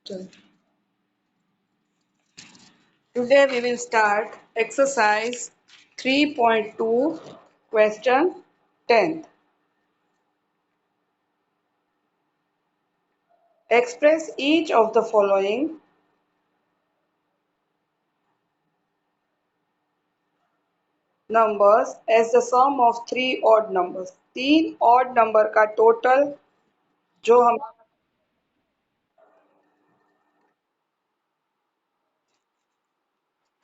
चल Today we will start exercise 3.2 question 10th. Express each of the following numbers as the sum of three odd numbers. तीन odd number का total जो हम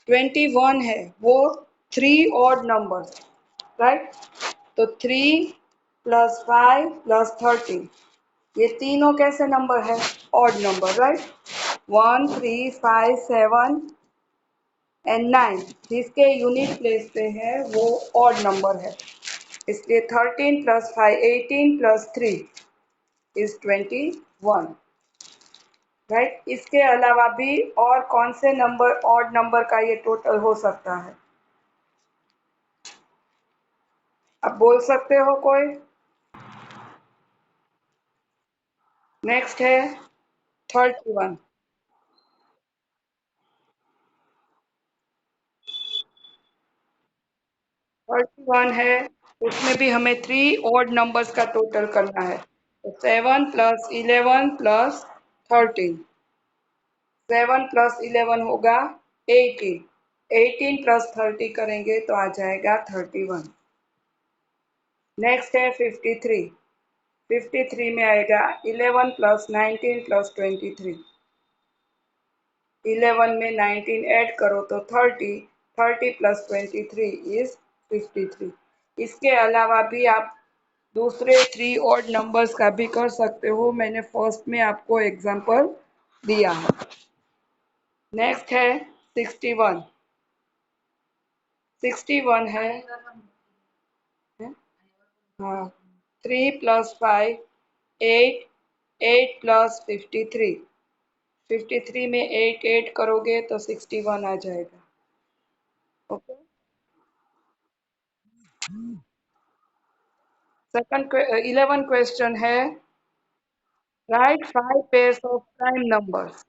21 है वो three odd numbers, right? तो 3 plus 5 plus 13 ये तीनों कैसे नंबर है? odd number, right? 1 3 5 7 एंड 9 जिसके यूनिट प्लेस पे है वो ऑड नंबर है, इसलिए 13 प्लस 5 18 प्लस 3 इज 21, राइट। इसके अलावा भी और कौन से नंबर ऑड नंबर का ये टोटल हो सकता है? अब बोल सकते हो कोई? नेक्स्ट है 31। 31 है, उसमें भी हमें थ्री ऑड नंबर्स का टोटल करना है, तो 7 प्लस 11 प्लस 13, 7 प्लस 11 होगा 18, 18 प्लस 30 करेंगे तो आ जाएगा 31। नेक्स्ट है 53। 53 में आएगा 11 प्लस 19 प्लस 23, 11 में 19 ऐड करो तो 30, 30 प्लस 23 इज 53। इसके अलावा भी आप दूसरे थ्री ऑड नंबर्स का भी कर सकते हो, मैंने फर्स्ट में आपको एग्जांपल दिया है। नेक्स्ट है 61। 61 है, हाँ, 3 प्लस 5 8, 8 प्लस 53, 53 में 8 ऐड करोगे तो 61 आ जाएगा। ओके, सेकंड 11 क्वेश्चन है, right 5 pairs of prime numbers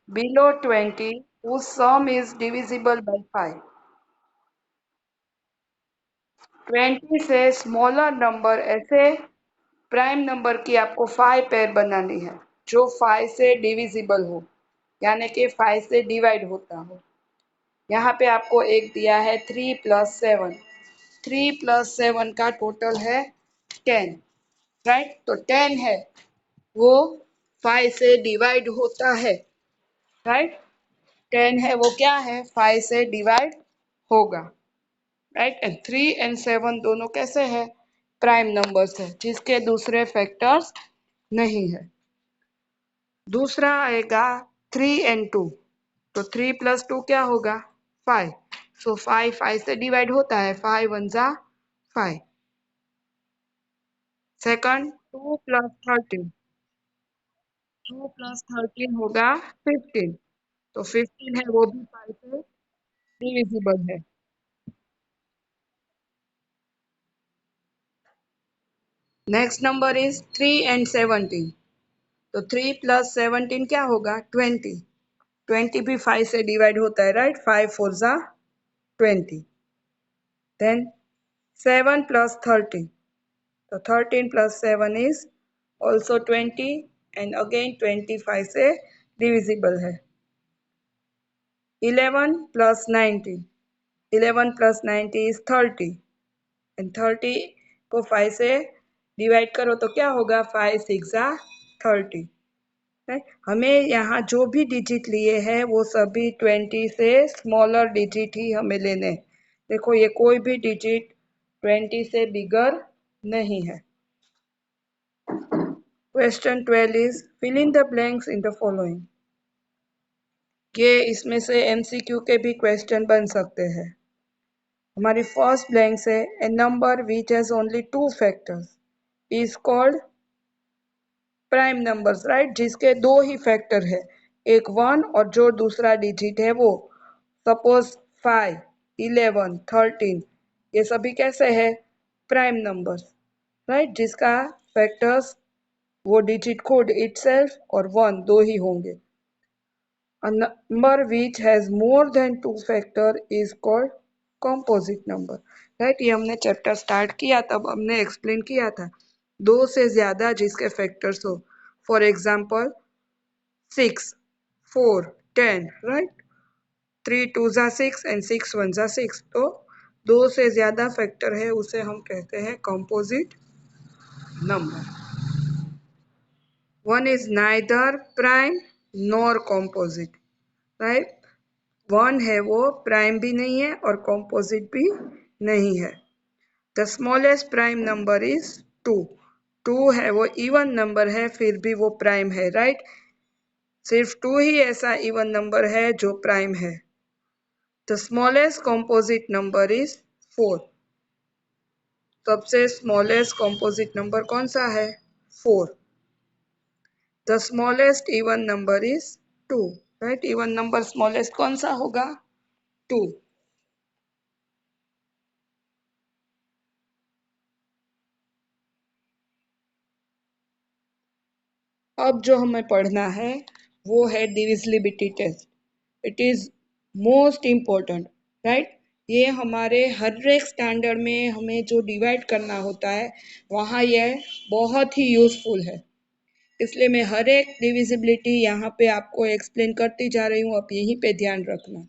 below 20 whose sum is divisible by 5। 20 से स्मॉलर नंबर ऐसे प्राइम नंबर की आपको 5 पेयर बनानी है जो 5 से डिविजिबल हो, यानी कि 5 से डिवाइड होता हो। यहाँ पे आपको एक दिया है 3 प्लस 7, 3 प्लस 7 का टोटल है 10, राइट। तो 10 है वो 5 से डिवाइड होता है, राइट। 10 है वो क्या है, 5 से डिवाइड होगा, राइट। एंड 3 एंड 7 दोनों कैसे है, प्राइम नंबर्स है जिसके दूसरे फैक्टर्स नहीं है। दूसरा आएगा 3 एंड 2, तो 3 प्लस 2 क्या होगा, 5। सो 5 5 से डिवाइड होता है, 5 वन जा 5। सेकंड 2 प्लस 13, 2 प्लस 13 होगा 15, तो 15 है वो भी 5 से डिविजिबल है। नेक्स्ट नंबर इज 3 एंड 17, तो 3 प्लस 17 क्या होगा, 20, 20 भी 5 से डिवाइड होता है, राइट। 5 4 जा 20। देन 7 प्लस 13, तो 13 plus 7 is also 20 and again 25 से divisible है। 11 plus 90, 11 plus 90 is 30 and 30 को 5 से डिवाइड करो तो क्या होगा, 5 6 जा 30, right? हमें यहाँ जो भी डिजिट लिए हैं वो सभी 20 से स्मॉलर डिजिट ही हमें लेने। देखो ये कोई भी डिजिट 20 से बिगर नहीं है। Question 12 is fill in the blanks in the following। ये इसमें से MCQ के भी क्वेश्चन बन सकते हैं। हमारी फर्स्ट ब्लैंक है a number which has only two factors is called prime numbers, right, जिसके दो ही फैक्टर है, एक 1 और जो दूसरा डिजिट है वो। सपोज 5 11 13 ये सभी कैसे है, प्राइम नंबर्स, राइट, जिसका फैक्टर्स वो डिजिट खुद इटसेल्फ और 1 दो ही होंगे। A number which has more than two factor is called composite number. Right, ये हमने चैप्टर स्टार्ट किया तब हमने एक्सप्लेन किया था, दो से ज्यादा जिसके फैक्टर्स हो, फॉर एग्जाम्पल 6, 4, 10, राइट, 3 टू ज़ा 6 एंड 6 वन ज़ा 6, तो दो से ज्यादा फैक्टर है उसे हम कहते हैं composite number. One is neither prime nor composite, right. One है वो प्राइम भी नहीं है और कॉम्पोजिट भी नहीं है. The smallest prime number is two. Two है वो इवन नंबर है फिर भी वो प्राइम है, राइट. सिर्फ टू ही ऐसा इवन नंबर है जो प्राइम है. The smallest composite number is four. सबसे स्मॉलेस्ट कॉम्पोजिट नंबर कौन सा है? Four. The smallest even number is two, right. Even number smallest कौन सा होगा? टू. अब जो हमें पढ़ना है वो है divisibility test. It is most important, right. ये हमारे हर एक स्टैंडर्ड में हमें जो डिवाइड करना होता है वहाँ यह बहुत ही यूजफुल है. इसलिए मैं हर एक डिविजिबिलिटी यहाँ पे आपको एक्सप्लेन करती जा रही हूँ, आप यहीं पे ध्यान रखना,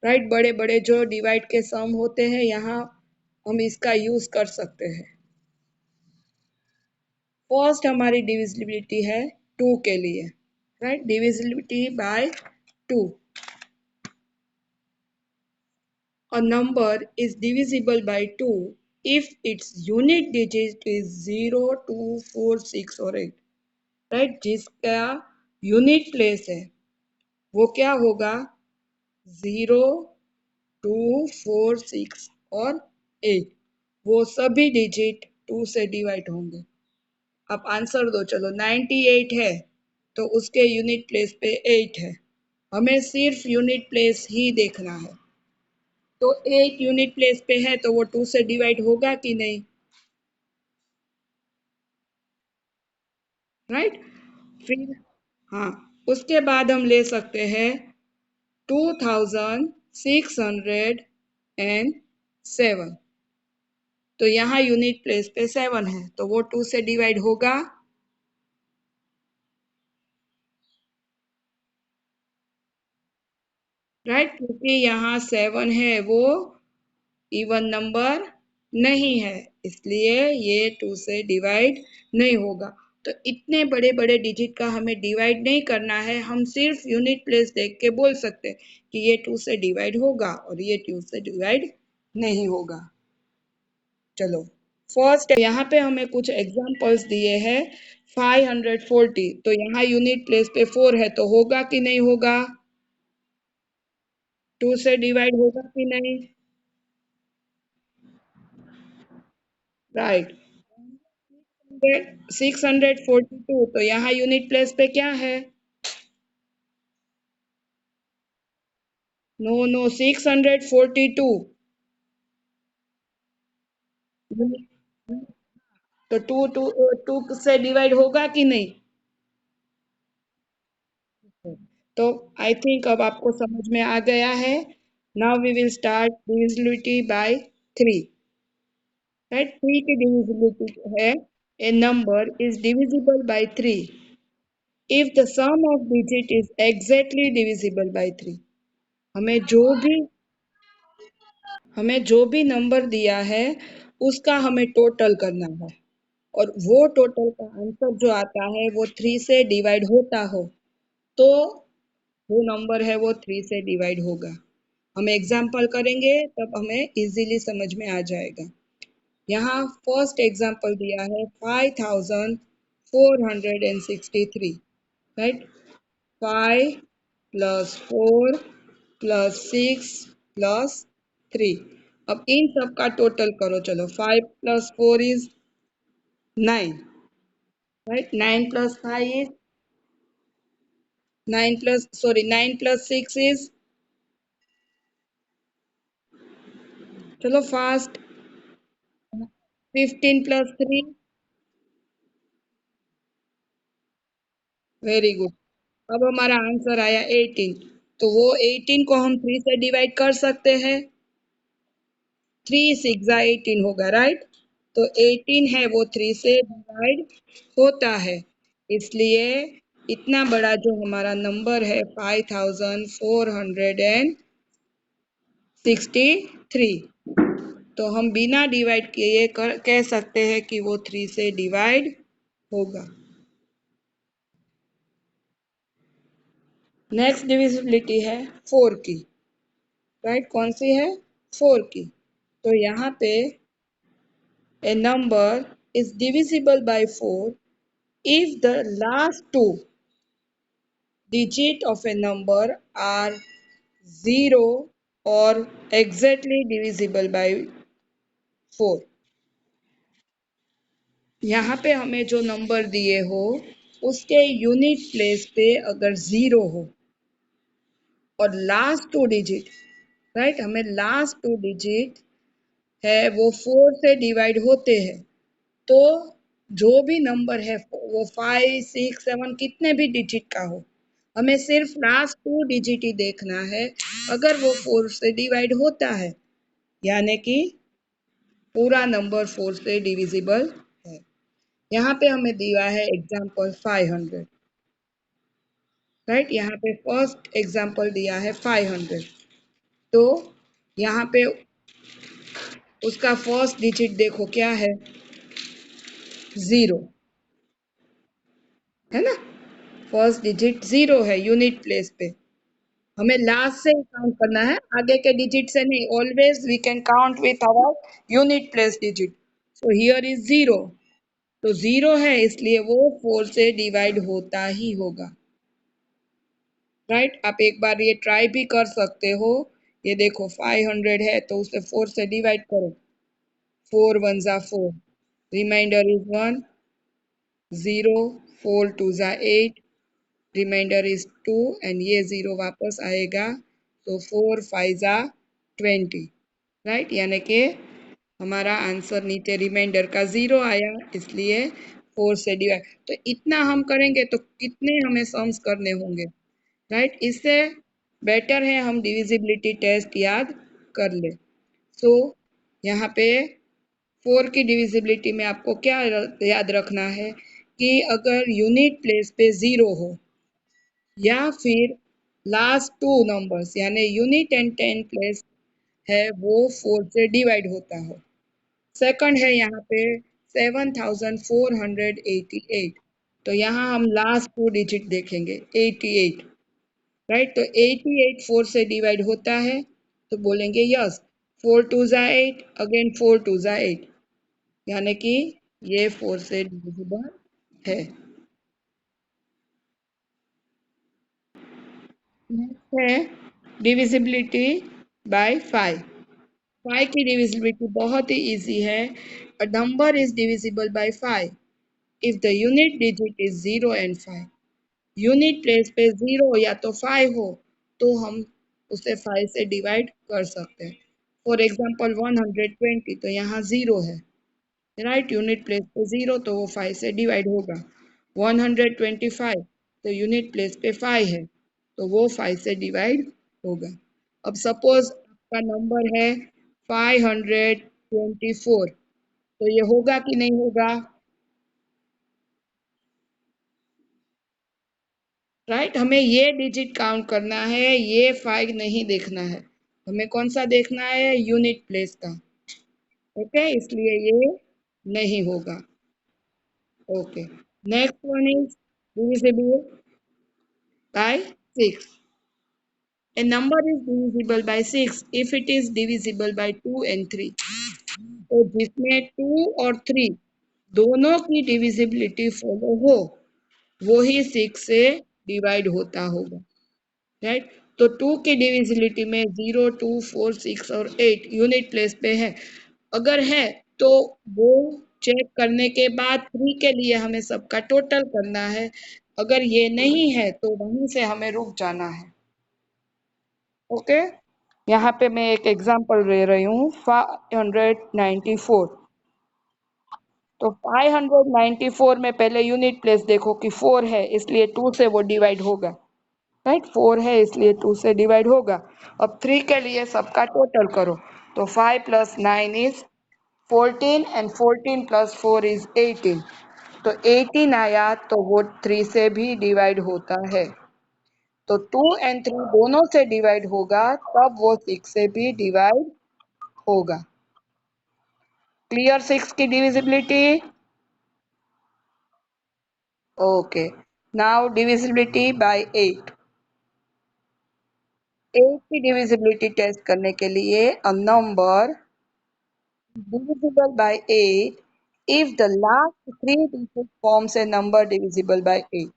राइट. बड़े बड़े जो डिवाइड के सम होते हैं यहाँ हम इसका यूज कर सकते हैं. फर्स्ट हमारी डिविजिबिलिटी है टू के लिए, right. Divisibility by two. A number is divisible by 2 if its unit digit is 0, 2, 4, 6 और 8, राइट. जिसका यूनिट प्लेस है वो क्या होगा? 0, 2, 4, 6 और 8. वो सभी डिजिट 2 से डिवाइड होंगे. आप आंसर दो. चलो 98 है तो उसके यूनिट प्लेस पे 8 है. हमें सिर्फ यूनिट प्लेस ही देखना है. तो 8 यूनिट प्लेस पे है तो वो 2 से डिवाइड होगा कि नहीं, राइट. फिर हाँ, उसके बाद हम ले सकते हैं 2607. तो यहाँ यूनिट प्लेस पे 7 है तो वो 2 से डिवाइड होगा, राइट. क्योंकि यहाँ 7 है वो इवन नंबर नहीं है इसलिए ये 2 से डिवाइड नहीं होगा. तो इतने बड़े बड़े डिजिट का हमें डिवाइड नहीं करना है, हम सिर्फ यूनिट प्लेस देख के बोल सकते हैं कि ये 2 से डिवाइड होगा और ये 2 से डिवाइड नहीं होगा. चलो फर्स्ट यहाँ पे हमें कुछ एग्जांपल्स दिए हैं. 540, तो यहाँ यूनिट प्लेस पे 4 है तो होगा कि नहीं होगा? 2 से डिवाइड होगा कि नहीं, राइट. 642, तो यहाँ यूनिट प्लेस पे क्या है? No no, 642. तो टू टू टू से डिवाइड होगा कि नहीं? तो आई थिंक अब आपको समझ में आ गया है. Now we will start divisibility by three, right. Three की डिविजिबिलिटी है a number is divisible by three if the sum of digit is exactly divisible by three. हमें जो भी हमें जो भी नंबर दिया है उसका हमें टोटल करना है और वो टोटल का आंसर जो आता है वो थ्री से डिवाइड होता हो तो वो नंबर है वो थ्री से डिवाइड होगा. हम एग्जाम्पल करेंगे तब हमें इजीली समझ में आ जाएगा. यहाँ फर्स्ट एग्जाम्पल दिया है 5463, राइट. 5 plus 4 plus 6 plus 3. अब इन सब का टोटल करो. चलो 5 plus 4 is 9, right. 9 plus 5 is 9 plus 6 is, चलो फास्ट, 15 प्लस 3. Very good. अब हमारा आंसर आया 18। तो वो 18 को हम 3 से डिवाइड कर सकते हैं। 3 6 18 होगा, राइट। तो 18 है वो 3 से डिवाइड होता है, इसलिए इतना बड़ा जो हमारा नंबर है 5463, तो हम बिना डिवाइड किए कह सकते हैं कि वो 3 से डिवाइड होगा। नेक्स्ट डिविजिबिलिटी है 4 की, राइट। कौन सी है? 4 की। तो यहाँ पे a number is divisible by 4 if the last two digits of a number are 0 or exactly divisible by 4। यहाँ पे हमें जो नंबर दिए हो उसके यूनिट प्लेस पे अगर 0 हो और लास्ट टू डिजिट, राइट, हमें लास्ट टू डिजिट है वो 4 से डिवाइड होते हैं, तो जो भी नंबर है वो 5 6 7 कितने भी डिजिट का हो, हमें सिर्फ लास्ट टू डिजिट ही देखना है। अगर वो 4 से डिवाइड होता है यानी कि पूरा नंबर 4 से डिविजिबल है। यहाँ पे हमें दिया है एग्जाम्पल 500, राइट। यहाँ पे फर्स्ट एग्जाम्पल दिया है 500। तो यहाँ पे उसका फर्स्ट डिजिट देखो क्या है, 0, है ना। फर्स्ट डिजिट 0 है यूनिट प्लेस पे। हमें लास्ट से काउंट करना है, आगे के डिजिट से नहीं। Always we can count with our unit place digit. So here is 0। तो 0 है इसलिए वो 4 से डिवाइड होता ही होगा, राइट। आप एक बार ये ट्राई भी कर सकते हो। ये देखो 500 है तो उसे 4 से डिवाइड करो। 4 1 जा 4, रिमाइंडर इज 1, 0, 4 2 जा 8, रिमाइंडर इज 2 एंड ये 0 वापस आएगा, तो 4 5 जा 20, राइट। यानी कि हमारा आंसर नीचे रिमाइंडर का 0 आया, इसलिए 4 से डिवाइड। तो इतना हम करेंगे तो कितने हमें सम्स करने होंगे, राइट। इससे बेटर है हम डिविजिबिलिटी टेस्ट याद कर ले। सो यहाँ पे 4 की डिविजिबिलिटी में आपको क्या याद रखना है कि अगर यूनिट प्लेस पे 0 हो या फिर लास्ट टू नंबर्स यानी यूनिट एंड टेन प्लेस है वो 4 से डिवाइड होता हो। सेकंड है यहाँ पे 7488, तो यहाँ हम लास्ट टू डिजिट देखेंगे 88, राइट। तो 88 4 से डिवाइड होता है, तो बोलेंगे यस। 4 2 जा 8, अगेन 4 2 जा 8, यानी कि ये 4 से डिविजिबल है। नेक्स्ट है डिविजिबिलिटी बाय 5। 5 की डिविजिबिलिटी बहुत ही इजी है। A number is divisible bye 5 if the unit digit is 0 and 5। Unit place पे 0 या तो 5 हो तो हम उसे 5 से डिवाइड कर सकते हैं। फॉर एग्जाम्पल 120, तो यहाँ 0 है, राइट। यूनिट प्लेस पे 0 तो वो 5 से डिवाइड होगा। 125, तो यूनिट प्लेस पे 5 है तो वो 5 से डिवाइड होगा। अब सपोज आपका नंबर है 524, तो ये होगा कि नहीं होगा, राइट। हमें ये डिजिट काउंट करना है, ये 5 नहीं देखना है। हमें कौन सा देखना है, यूनिट प्लेस का, ओके। इसलिए ये नहीं होगा, okay. Next one is divisible by 6। A number is divisible by 6 if it is divisible by 2 and 3। तो जिसमें 2 और 3 दोनों की डिविजिबिलिटी फॉलो हो वो ही 6 से डिवाइड होता होगा, राइट। तो 2 की डिविजिबिलिटी में 0 2 4 6 और 8 यूनिट प्लेस पे है। अगर है तो वो चेक करने के बाद 3 के लिए हमें सबका टोटल करना है। अगर ये नहीं है तो वहीं से हमें रुक जाना है, ओके। यहाँ पे मैं एक एग्जांपल ले रही हूँ 594। तो 594 में पहले यूनिट प्लेस देखो कि 4 है, इसलिए 2 से वो डिवाइड होगा। राइट, 4 है इसलिए 2 से डिवाइड होगा। अब 3 के लिए सबका टोटल करो। तो 5 plus 9 is 14 and 14 plus 4 is 18। तो 18 आया तो वो 3 से भी डिवाइड होता है। तो 2 एंड 3 दोनों से डिवाइड होगा, तब वो 6 से भी डिवाइड होगा। क्लियर 6 की divisibility? Okay, now divisibility bye 8। 8 की डिविजिबिलिटी टेस्ट करने के लिए a number divisible by 8 if the last three digits forms a number divisible by 8।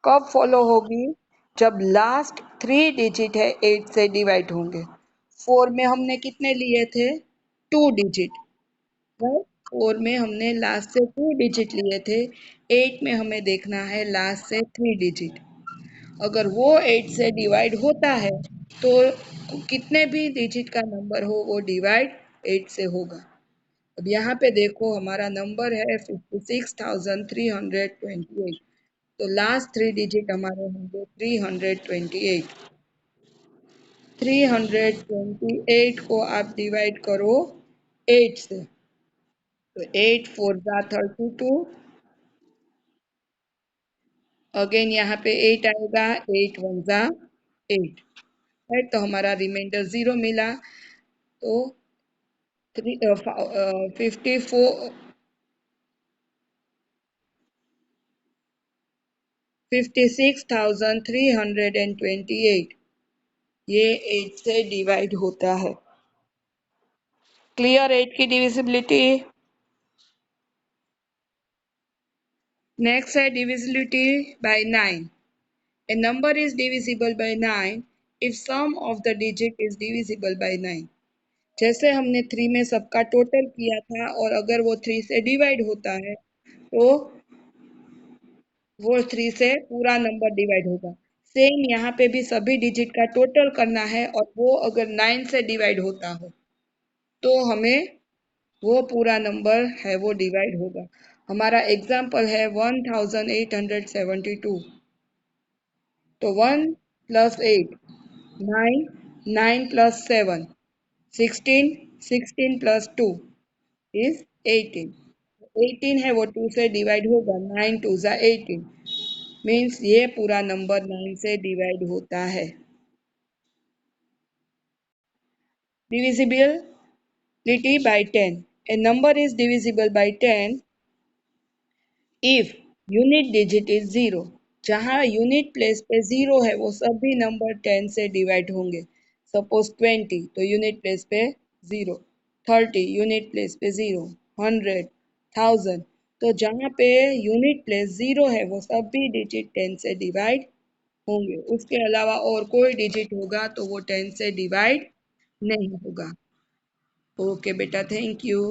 कब फॉलो होगी? जब लास्ट 3 डिजिट है 8 से डिवाइड होंगे। 4 में हमने कितने लिए थे? 2 डिजिट। राइट, 4 में हमने लास्ट से 2 डिजिट लिए थे। 8 में हमें देखना है लास्ट से 3 डिजिट। अगर वो 8 से डिवाइड होता है तो कितने भी डिजिट का नंबर हो वो डिवाइड 8 से होगा। अब यहाँ पे देखो हमारा नंबर है 56,328। तो लास्ट 3 डिजिट हमारे होंगे 328। 328 को आप डिवाइड करो 8 से। तो 8 4 जा 32। अगेन यहाँ पे 8 आएगा, 8 1 जा 8। राइट, तो हमारा रिमाइंडर 0 मिला। तो 54 56,328 ये 8 से डिवाइड होता है। क्लियर 8 की डिविजिबिलिटी? नेक्स्ट है divisibility bye 9। A number is divisible by 9 if sum of the digit is divisible by 9। जैसे हमने 3 में सबका टोटल किया था और अगर वो 3 से डिवाइड होता है तो वो 3 से पूरा नंबर डिवाइड होगा। सेम यहाँ पे भी सभी डिजिट का टोटल करना है और वो अगर 9 से डिवाइड होता हो तो हमें वो पूरा नंबर है वो डिवाइड होगा। हमारा एग्जाम्पल है 1872। तो 1 प्लस 8 9, 9 प्लस 7 16, 16 प्लस 2 इज 18। 18 है वो 2 से डिवाइड होगा, 9 2 जा 18 मीन्स ये पूरा नंबर 9 से डिवाइड होता है। Divisibility by 10। A number is divisible by 10 if unit digit is 0। जहाँ यूनिट प्लेस पे 0 है वो सभी नंबर 10 से डिवाइड होंगे। सपोज 20 तो यूनिट प्लेस पे 0, 30 यूनिट प्लेस पे 0, 100, 1000। तो जहाँ पे यूनिट प्लेस 0 है वो सभी डिजिट 10 से डिवाइड होंगे। उसके अलावा और कोई डिजिट होगा तो वो 10 से डिवाइड नहीं होगा। ओके बेटा, थैंक यू।